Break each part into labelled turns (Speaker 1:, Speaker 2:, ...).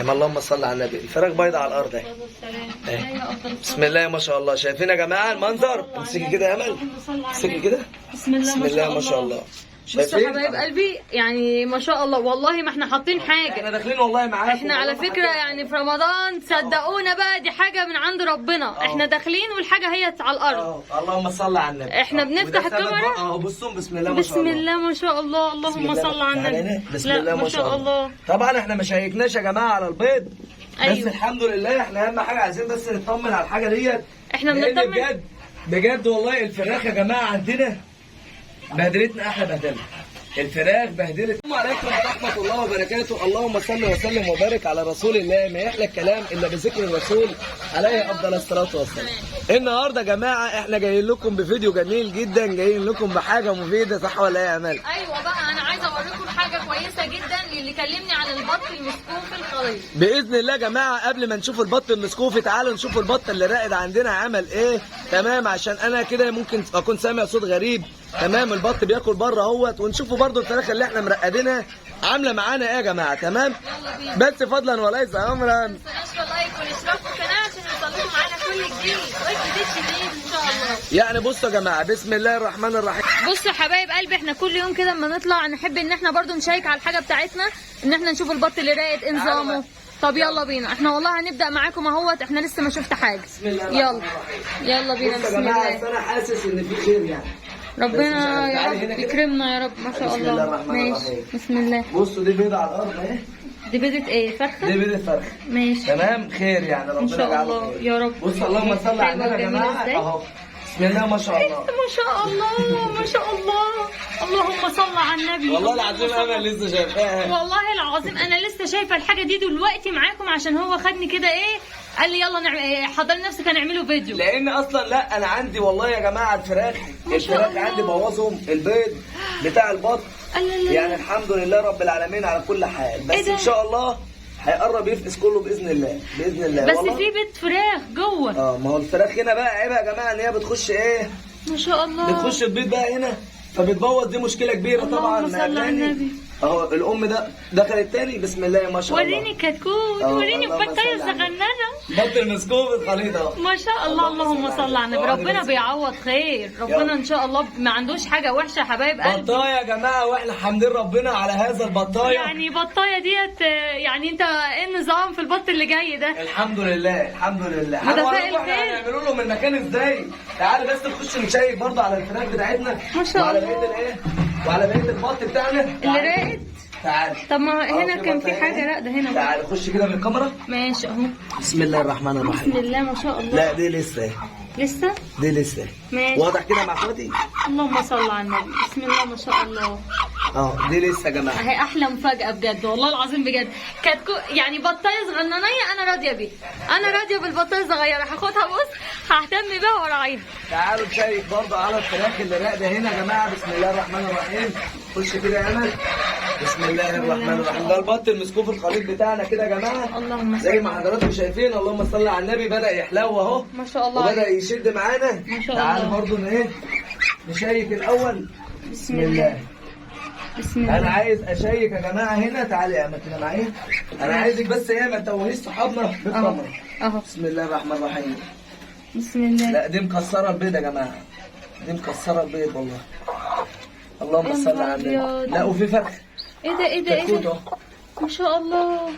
Speaker 1: الرحيم. اللهم صل على النبي. الفراخ بيضة على الارض اهي. بسم الله ما شاء الله. شايفين يا جماعه المنظر؟ امسكي كده يا امل، امسكي كده.
Speaker 2: بسم الله ما شاء الله. بصوا يا حبايب قلبي، يعني ما شاء الله والله ما احنا حاطين حاجه،
Speaker 1: احنا داخلين والله معاكم.
Speaker 2: احنا على فكره يعني في رمضان صدقونا بقى دي حاجه من عند ربنا. احنا داخلين والحاجه هي على الارض.
Speaker 1: اللهم صل على النبي.
Speaker 2: احنا بنفتح الكاميرا
Speaker 1: اهو بصوا. بسم الله ما شاء الله.
Speaker 2: بسم الله ما شاء الله. اللهم صل على النبي.
Speaker 1: بسم الله ما شاء الله. طبعا احنا ما شيكناش يا جماعه على البيض.
Speaker 2: أيوه.
Speaker 1: بس الحمد لله احنا اهم حاجه عايزين بس نطمن على الحاجه ديت.
Speaker 2: احنا بنطمن
Speaker 1: بجد بجد والله. الفراخ يا جماعه عندنا بهدلتنا احلى بهدله. الفراخ بهدلت. السلام عليكم ورحمه الله وبركاته. اللهم صل وسلم وبارك على رسول الله. ما يحلى الكلام الا بذكر الرسول عليه افضل الصلاه والسلام. النهارده يا جماعه احنا جايين لكم بفيديو جميل جدا، جايين لكم بحاجه مفيده، صح ولا ايه يا امال؟
Speaker 2: ايوه بقى، انا عايزه اوريكم حاجه كويسه جدا اللي كلمني عن البط المسكوف الخليط.
Speaker 1: باذن الله يا جماعه قبل ما نشوف البط المسكوفي تعالوا نشوف البط اللي راقد عندنا عمل ايه. تمام، عشان انا كده ممكن اكون سامع صوت غريب. تمام، البط بياكل بره اهوت. ونشوفوا برده الفراخ اللي احنا مرقدينها عامله معانا ايه يا جماعه. تمام، بس فضلا وليس امرا.
Speaker 2: ما تنسوناش لايك والاشتراك في القناه عشان يوصلكم معانا كل جديد وجديد شديد ان شاء الله.
Speaker 1: يعني بصوا يا جماعه، بسم الله الرحمن الرحيم.
Speaker 2: بصوا يا حبايب قلبي، احنا كل يوم كده اما نطلع نحب ان احنا برده نشيك على الحاجه بتاعتنا، ان احنا نشوف البط اللي راقد إيه نظامه. طب يلا بينا، احنا والله هنبدا معاكم اهوت. احنا لسه ما شفت حاجه.
Speaker 1: يلا
Speaker 2: يلا بينا.
Speaker 1: بسم الله. يا جماعه انا حاسس ان في خير يعني.
Speaker 2: ربنا يا رب يكرمنا يا رب. ما شاء الله.
Speaker 1: بسم الله الرحمن الرحيم.
Speaker 2: بسم الله.
Speaker 1: بصوا دي بيضه على الارض اهي.
Speaker 2: دي بيضة ايه؟ فرخة؟
Speaker 1: دي بيضه فرخه.
Speaker 2: ماشي
Speaker 1: تمام، خير يعني ربنا
Speaker 2: ان شاء الله يا رب.
Speaker 1: بصوا اللهم صل على النبي يا جماعه اهو. بسم الله ما شاء الله.
Speaker 2: ما شاء الله ما شاء الله. اللهم صل على النبي.
Speaker 1: والله العظيم انا لسه شايفاها.
Speaker 2: والله العظيم انا لسه شايفه الحاجه دي دلوقتي معاكم، عشان هو خدني كده ايه، قال لي يلا نعمل حضر نفسك هنعمله فيديو.
Speaker 1: لان اصلا لا انا عندي والله يا جماعه الفراخ عندي بوظهم البيض بتاع البط. يعني الحمد لله رب العالمين على كل حال. بس ان شاء الله هيقرب يفقس كله باذن الله باذن الله.
Speaker 2: بس والله في بيت فراخ جوه.
Speaker 1: ما هو الفراخ هنا بقى عيبها يا جماعه ان هي بتخش ايه،
Speaker 2: ما شاء الله
Speaker 1: بتخش البيض بقى هنا فبتبوظ. دي مشكله كبيره طبعا.
Speaker 2: اللهم صل على النبي.
Speaker 1: اهو الام ده دخلت تاني. بسم الله ما شاء الله.
Speaker 2: وريني كتكوت، وريني البطايه الصغننه.
Speaker 1: بط المسكوب الخليط اهو.
Speaker 2: ما شاء الله. اللهم صل على النبي. ربنا بيعوض خير. ربنا ان شاء الله ما عندوش حاجه وحشه يا حبايب قلبي.
Speaker 1: بطايه يا جماعه، واحنا حامدين ربنا على هذا البطايه.
Speaker 2: يعني بطايه ديت، يعني انت ايه النظام في البط اللي جاي ده؟
Speaker 1: الحمد لله الحمد لله.
Speaker 2: متفائل
Speaker 1: احنا هنعملوا لهم المكان ازاي. تعالى بس نخش نشيك برضه على الفراخ بتاعتنا.
Speaker 2: ما شاء الله.
Speaker 1: وعلى بقيه الايه، وعلى بقيه البط بتاعنا
Speaker 2: اللي راقد.
Speaker 1: تعالى.
Speaker 2: طب ما هنا كان في حاجه راقده هنا.
Speaker 1: تعالى خش كده من الكاميرا.
Speaker 2: ماشي اهو.
Speaker 1: بسم الله الرحمن الرحيم.
Speaker 2: بسم الله ما شاء الله.
Speaker 1: لا دي لسه.
Speaker 2: لسه؟
Speaker 1: دي لسه.
Speaker 2: ماشي.
Speaker 1: واضح كده مع اخواتي.
Speaker 2: اللهم صل على النبي. بسم الله ما شاء الله.
Speaker 1: دي لسه يا جماعه.
Speaker 2: اهي احلى مفاجاه بجد والله العظيم بجد. كانت يعني بطايه صغننيه انا راضيه بيها. انا راضيه بالبطايه الصغيره. هاخدها بص ههتم بيها وراعيها.
Speaker 1: تعالوا نشيك برضه على الفراخ اللي راقده هنا يا جماعه. بسم الله الرحمن الرحيم. خش كده يا امل. بسم الله الرحمن الرحيم. ده البط المسكوف الخليط بتاعنا كده يا جماعه.
Speaker 2: اللهم
Speaker 1: زي ما حضراتكم شايفين. اللهم صل على النبي. بدا يحلو اهو
Speaker 2: ما شاء الله.
Speaker 1: وبدا يشد معانا.
Speaker 2: ما شاء الله.
Speaker 1: تعالوا برضه ايه نشيك الاول.
Speaker 2: بسم الله. بسم الله.
Speaker 1: انا عايز اشيك يا جماعه هنا. تعالي يا امل كده معايا. انا عايزك بس ايه ما تتوهيش صحابنا بالكاميرا.
Speaker 2: اهو.
Speaker 1: بسم الله الرحمن الرحيم.
Speaker 2: بسم الله.
Speaker 1: لا دي مكسره البيض يا جماعه. دي مكسره البيض والله. اللهم صل على النبي. لا وفي فرخ.
Speaker 2: ايه ده ايه ده ايه ده؟ ما شاء الله.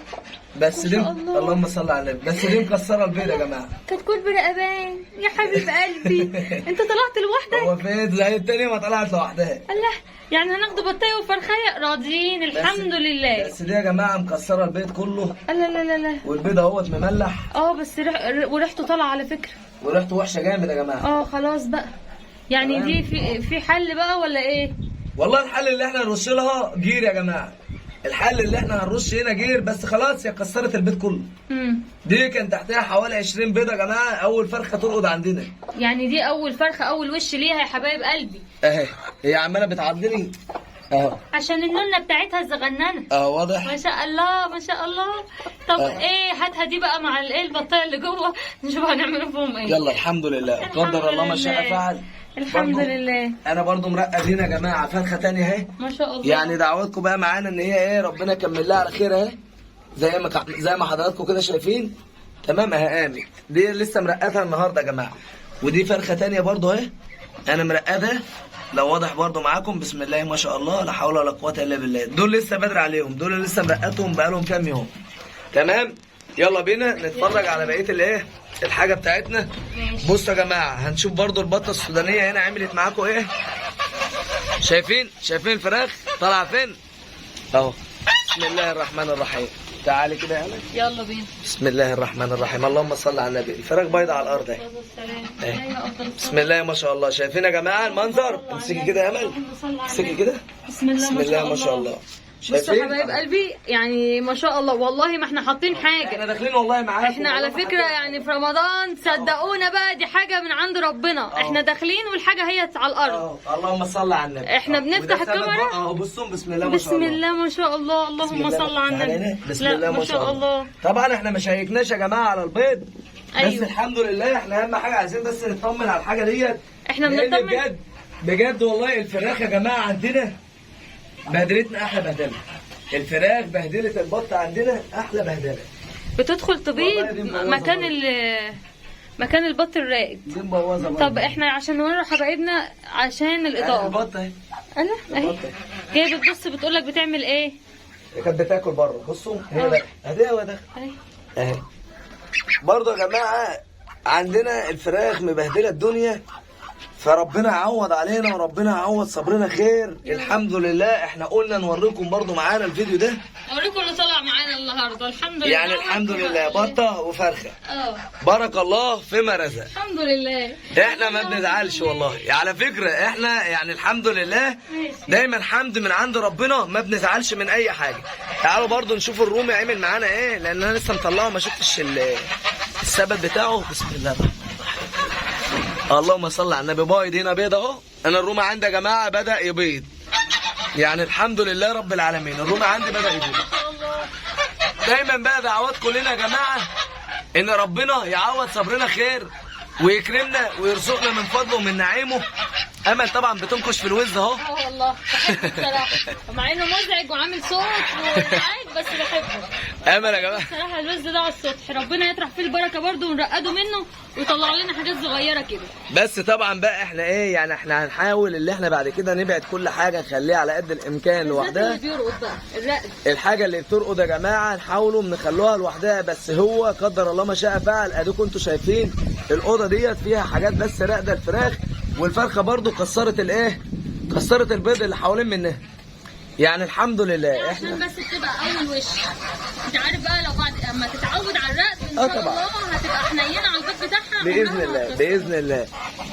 Speaker 1: بس دي اللهم صل على النبي. بس دي مكسره البيض يا جماعه.
Speaker 2: كتكوت برقبان يا حبيب قلبي. انت طلعت لوحدك؟
Speaker 1: هو فين زي التانية ما طلعت لوحدها.
Speaker 2: الله، يعني هناخد بطايه وفرخايه راضيين الحمد لله.
Speaker 1: بس دي يا جماعه مكسره البيض كله.
Speaker 2: لا لا لا لا.
Speaker 1: والبيض اهوت مملح.
Speaker 2: بس وريحته طالعه على فكره.
Speaker 1: وريحته وحشه جامد يا جماعه.
Speaker 2: خلاص بقى. يعني تمام. دي في حل بقى ولا ايه؟
Speaker 1: والله الحل اللي احنا نرش لها جير يا جماعه. الحل اللي احنا هنرش هنا جير. بس خلاص هي كسرت البيض كله. دي كان تحتها حوالي 20 بيضه يا جماعه. اول فرخه ترقد عندنا.
Speaker 2: يعني دي اول فرخه اول وش ليها يا حبايب قلبي.
Speaker 1: اهي هي عماله بتعضني اهو
Speaker 2: عشان النونه بتاعتها الصغننه.
Speaker 1: واضح.
Speaker 2: ما شاء الله ما شاء الله. طب ايه هاتها دي بقى مع البطايه اللي جوه نشوف هنعمله فيهم ايه.
Speaker 1: يلا الحمد لله. قدر الله ما شاء فعل.
Speaker 2: الحمد لله.
Speaker 1: انا برضو مرقد هنا يا جماعه فرخه ثانيه اهي.
Speaker 2: ما شاء الله.
Speaker 1: يعني دعواتكم بقى معانا ان هي ايه ربنا يكمل لها على خير اهي. زي ما حضراتكم كده شايفين. تمام اهي قامت، دي لسه مرقتها النهارده يا جماعه. ودي فرخه تانية برضو اهي انا مرقدها، لو واضح برضو معاكم. بسم الله ما شاء الله، لا حول ولا قوه الا بالله. دول لسه بدري عليهم، دول لسه مرقتهم بقالهم كام يوم. تمام، يلا بينا نتفرج على بقيه الايه الحاجه بتاعتنا. بصوا يا جماعه، هنشوف برضو البطه السودانيه هنا عملت معاكم ايه. شايفين الفراخ طالعه فين اهو. بسم الله الرحمن الرحيم. تعالي كده يا هلا.
Speaker 2: يلا بينا.
Speaker 1: بسم الله الرحمن الرحيم. اللهم صل على النبي. الفراخ بايضه على الارض اهي. بسم الله ما شاء الله. شايفين يا جماعه المنظر؟ امسكي كده يا امل، امسكي كده.
Speaker 2: بسم الله ما شاء الله. بصوا يا حبايب قلبي، يعني ما شاء الله والله ما احنا حاطين حاجه.
Speaker 1: احنا داخلين والله معاكم.
Speaker 2: احنا على فكره يعني في رمضان صدقونا بقى، دي حاجه من عند ربنا. احنا داخلين والحاجه هي على الارض.
Speaker 1: اللهم صل على النبي.
Speaker 2: احنا بنفتح الكاميرا
Speaker 1: بصوا بسم الله ما شاء الله.
Speaker 2: بسم الله ما شاء الله. اللهم صل على النبي.
Speaker 1: بسم الله ما شاء الله. طبعا احنا ما شيكناش يا جماعه على البيض.
Speaker 2: أيوه.
Speaker 1: بس الحمد لله احنا اهم حاجه عايزين بس نطمن على الحاجه ديت.
Speaker 2: احنا بنطمن
Speaker 1: بجد والله. الفراخ يا جماعه عندنا بهدلتنا احلى بهدله. الفراخ بهدله البط عندنا احلى بهدله.
Speaker 2: بتدخل تبيض مكان البط الراقد.
Speaker 1: دي مبوظه.
Speaker 2: طب احنا عشان نوري حبايبنا عشان الاضاءه.
Speaker 1: البط اهي.
Speaker 2: انا اهي جايه بتبص بتقول لك بتعمل ايه.
Speaker 1: كانت بتاكل بره. بصوا هي ادي هو ده اهي. برضه يا جماعه عندنا الفراخ مبهدله الدنيا، فربنا يعوض علينا وربنا يعوض صبرنا خير. الحمد لله. احنا قلنا نوريكم برضو معانا الفيديو ده،
Speaker 2: اوريكم اللي طلع معانا النهارده. الحمد لله
Speaker 1: يعني الحمد لله بطه وفرخه. بارك الله فيما رزق.
Speaker 2: الحمد لله.
Speaker 1: احنا ما بنزعلش والله. على فكره احنا يعني الحمد لله دايما حمد من عند ربنا، ما بنزعلش من اي حاجه. تعالوا برضو نشوف الرومي عمل معانا ايه، لان انا لسه مطلعه ما شفتش السبت بتاعه. بسم الله الرحمن الرحيم. اللهم صل على النبي. بايض هنا بيض اهو. انا الرومي عندي يا جماعه بدا يبيض، يعني الحمد لله رب العالمين. الرومي عندي بدا يبيض. دايما بقى دعواتكم لنا يا جماعه ان ربنا يعوض صبرنا خير ويكرمنا ويرزقنا من فضله ومن نعيمه. امل طبعا بتنكش في الوز اهو.
Speaker 2: والله بحبه بصراحه، مع انه مزعج وعامل صوت ومزعج بس بحبه.
Speaker 1: امل يا جماعه
Speaker 2: بصراحه الوز ده على السطح ربنا يطرح فيه البركه برده ونرقده منه ويطلع لنا حاجات صغيره كده.
Speaker 1: بس طبعا بقى احنا ايه، يعني احنا هنحاول اللي احنا بعد كده نبعد كل حاجه نخليها على قد الامكان لوحدها.
Speaker 2: اللي بيرقد بقى الرقد،
Speaker 1: الحاجه اللي بترقد يا جماعه نحاولوا نخلوها لوحدها. بس هو قدر الله ما شاء فعل. اديكم انتوا شايفين الاوضه ديت فيها حاجات بس راقده الفراخ، والفرخه برضو كسرت الايه، كسرت البيض اللي حوالين منها. يعني الحمد لله
Speaker 2: عشان بس بتبقى اول وش. انت عارف بقى لو بعد اما تتعود على الرقد ان شاء الله هتبقى حنينه على البيض بتاعها
Speaker 1: باذن الله باذن الله.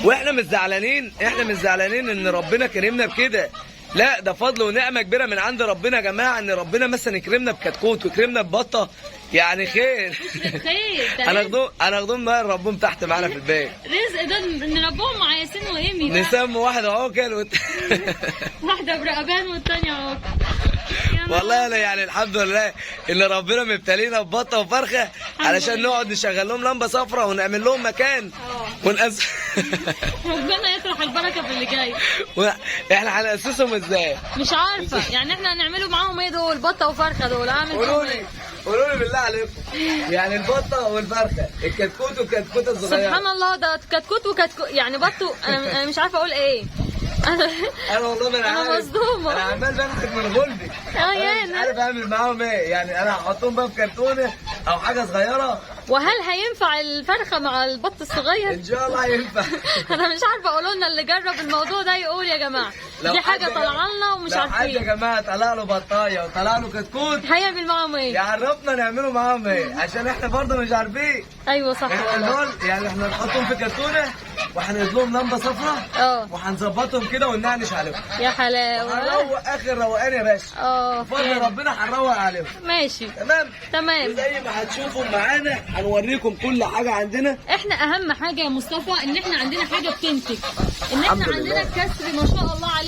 Speaker 1: واحنا مش زعلانين، احنا مش زعلانين ان ربنا كرمنا بكده، لا ده فضل ونعمه كبيره من عند ربنا يا جماعه. ان ربنا مثلا يكرمنا بكتكوت ويكرمنا ببطه، يعني خير.
Speaker 2: خير
Speaker 1: هناخدهم بقى نربهم تحت معانا في البيت.
Speaker 2: رزق ده نربهم مع ياسين وايمي بقى.
Speaker 1: نسمي واحده عوكل
Speaker 2: واحده برقبان والثانيه عوكل.
Speaker 1: والله انا يعني الحمد لله ان ربنا مبتلينا ببطه وفرخه علشان نقعد نشغل لهم لمبه صفراء ونعمل لهم مكان
Speaker 2: ربنا يطرح البركه في اللي جاي.
Speaker 1: احنا هنأسسهم ازاي؟
Speaker 2: مش عارفه، يعني احنا هنعملوا معاهم ايه دول؟ بطه وفرخه دول هعمل
Speaker 1: قولوا لي بالله عليكم، يعني البطه والفرخه، الكتكوت والكتكوته الصغيره.
Speaker 2: سبحان الله، ده كتكوت وكتكوت يعني بطه. انا مش عارفه اقول ايه.
Speaker 1: انا والله ما
Speaker 2: انا مصدومه.
Speaker 1: انا عمال بضحك من غلبي. انا مش عارف اعمل معاهم ايه. يعني انا هحطهم بقى في كرتونه او حاجه صغيره.
Speaker 2: وهل هينفع الفرخه مع البط الصغير؟
Speaker 1: ان شاء الله هينفع.
Speaker 2: انا مش عارفه، قولوا لنا اللي جرب الموضوع ده يقول يا جماعه. دي حاجه طالعه لنا ومش عارفين.
Speaker 1: لو حد يا جماعه طلع له بطايه وطلع له كتكوت
Speaker 2: هيعمل معاهم ايه؟
Speaker 1: يعرفنا نعمله معاهم ايه، عشان احنا برضه مش عارفين.
Speaker 2: ايوه صح والله.
Speaker 1: يعني احنا نحطهم في كرتونه وهنزلهم لمبه صفراء وهنظبطهم كده وننعنش عليهم.
Speaker 2: يا حلاوه.
Speaker 1: هنروق اخر روقان يا باشا. بفضل ربنا هنروق عليهم.
Speaker 2: ماشي تمام.
Speaker 1: وزي ما هتشوفوا معانا هنوريكم كل حاجه عندنا.
Speaker 2: احنا اهم حاجه يا مصطفى ان احنا عندنا حاجه بتنتج، ان احنا عندنا الكسر ما شاء الله عليه.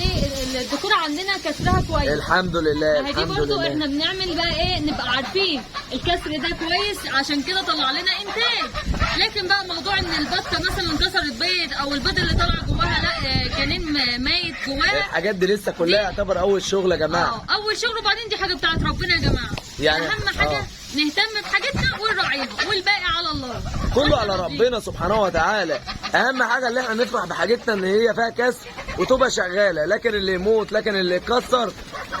Speaker 2: الذكوره عندنا كسرها كويس
Speaker 1: الحمد لله.
Speaker 2: دي برضه احنا بنعمل بقى ايه، نبقى عارفين الكسر ده كويس عشان كده طلع لنا انتاج. لكن بقى موضوع ان البطه مثلا كسرت بيض او البيض اللي طلع جواها لا جنين ميت جواها،
Speaker 1: الحاجات دي لسه كلها يعتبر اول شغل يا جماعه.
Speaker 2: اول شغل. وبعدين دي حاجه بتاعت ربنا يا جماعه. يعني اهم حاجه نهتم بحاجتنا ونراعيها والباقي على الله.
Speaker 1: كله على ربنا سبحانه وتعالى. اهم حاجه اللي احنا نفرح بحاجتنا ان هي فيها كسر وتبقى شغاله، لكن اللي يموت، لكن اللي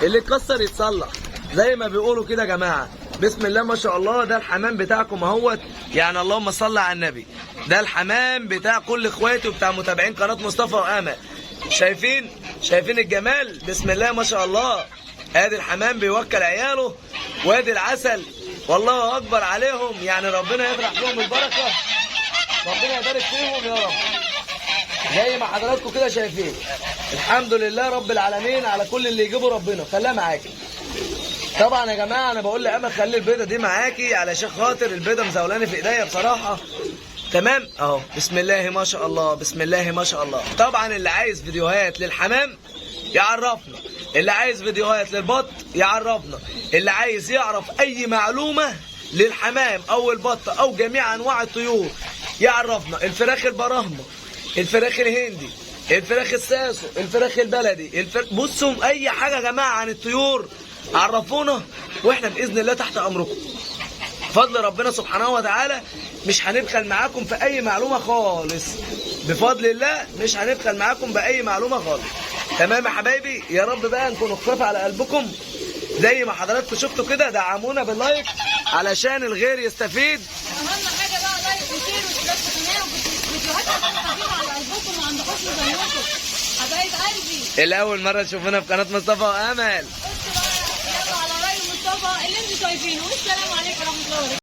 Speaker 1: يتكسر يتصلح زي ما بيقولوا كده يا جماعه. بسم الله ما شاء الله. ده الحمام بتاعكم اهوت، يعني اللهم صل على النبي. ده الحمام بتاع كل اخواتي وبتاع متابعين قناه مصطفى وامل. شايفين الجمال؟ بسم الله ما شاء الله. ادي الحمام بيوكل عياله، وادي العسل، والله اكبر عليهم. يعني ربنا يطرح فيهم البركه، ربنا يبارك فيهم يا رب. زي ما حضراتكم كده شايفين، الحمد لله رب العالمين على كل اللي يجيبه ربنا. خليها معاكي. طبعا يا جماعه انا بقول لامل خلي البيضه دي معاكي علشان خاطر البيضه مزولاني في ايديا بصراحه. تمام اهو. بسم الله ما شاء الله، بسم الله ما شاء الله. طبعا اللي عايز فيديوهات للحمام يعرفنا، اللي عايز فيديوهات للبط يعرفنا، اللي عايز يعرف اي معلومه للحمام او البط او جميع انواع الطيور يعرفنا. الفراخ البراهمه، الفراخ الهندي، الفراخ الساسو، الفراخ البلدي، بصوا اي حاجه يا جماعه عن الطيور عرفونا، واحنا باذن الله تحت امركم. بفضل ربنا سبحانه وتعالى مش هنبخل معاكم في اي معلومه خالص. بفضل الله مش هنبخل معاكم باي معلومه خالص. تمام يا حبايبي؟ يا رب بقى نكون خفاف على قلبكم زي ما حضراتكم شفتوا كده. دعمونا باللايك علشان الغير يستفيد.
Speaker 2: اهم حاجه بقى لايك وشير واشتراك في القناه وفيديوهاتنا خفيفه على قلبكم وعند حسن ظنكم. حبايب قلبي
Speaker 1: اللي اول مره تشوفونا في قناه مصطفى وامل،
Speaker 2: بصوا بقى يلا على راي مصطفى اللي انتوا شايفينه. والسلام عليكم ورحمه الله وبركاته.